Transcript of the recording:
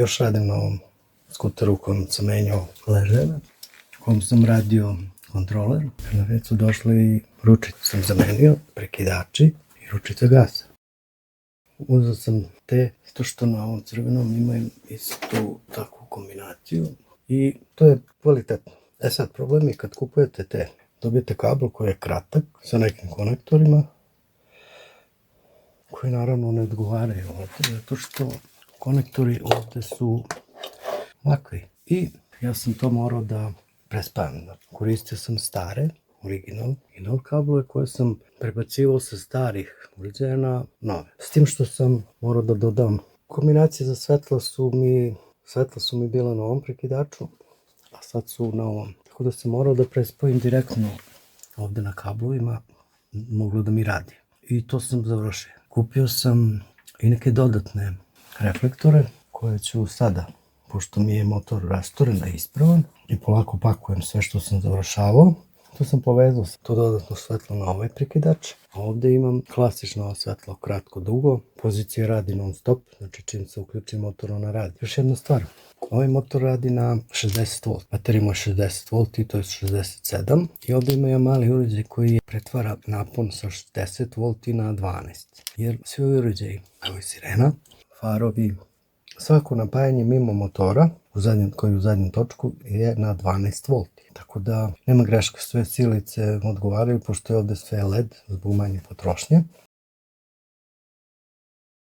još radim na ovom skuteru u kojem sam menjao ležajeve, u kojem sam radio kontroler. Na red su došle i ručice sam zamenio, prekidači i ručice gasa. Uzeo sam te, to što na ovom crvenom imaju istu takvu kombinaciju i to je kvalitetno. Sad, problem je kad kupujete te, dobijete kabel koji je kratak sa nekim konektorima koji naravno ne odgovaraju ovdje, zato što konektori ovdje su ovakvi. I ja sam to morao da prespavim. Koristio sam stare, original kablove koje sam prebacivao sa starih uređaja na nove. S tim što sam morao da dodam, kombinacije za svetla su mi bila na ovom prekidaču, a sad su na ovom. Tako da sam morao da prespavim direktno ovdje na kablovima, moglo da mi radi. I to sam završio. Kupio sam i neke dodatne reflektore koje ću sada, pošto mi je motor rastoren i ispravan, i polako pakujem sve što sam završavao. Tu sam povezao to dodatno svetlo na ovaj prekidač. A ovdje imam klasično svetlo, kratko, dugo. Pozicija radi non stop, znači čim se uključi motor ona radi. Još jedna stvar, ovaj motor radi na 60 V, baterija mu je 60 V, to je 67. I ovdje ima jedan mali uređaj koji pretvara napon sa 60 V na 12. Jer svi ovi uređaji, evo je sirena, farovi, svako napajanje mimo motora, koji je u zadnjem točku, je na 12 V. Tako da nema greška, sve silice odgovaraju, pošto je ovdje sve LED zbog manje potrošnje.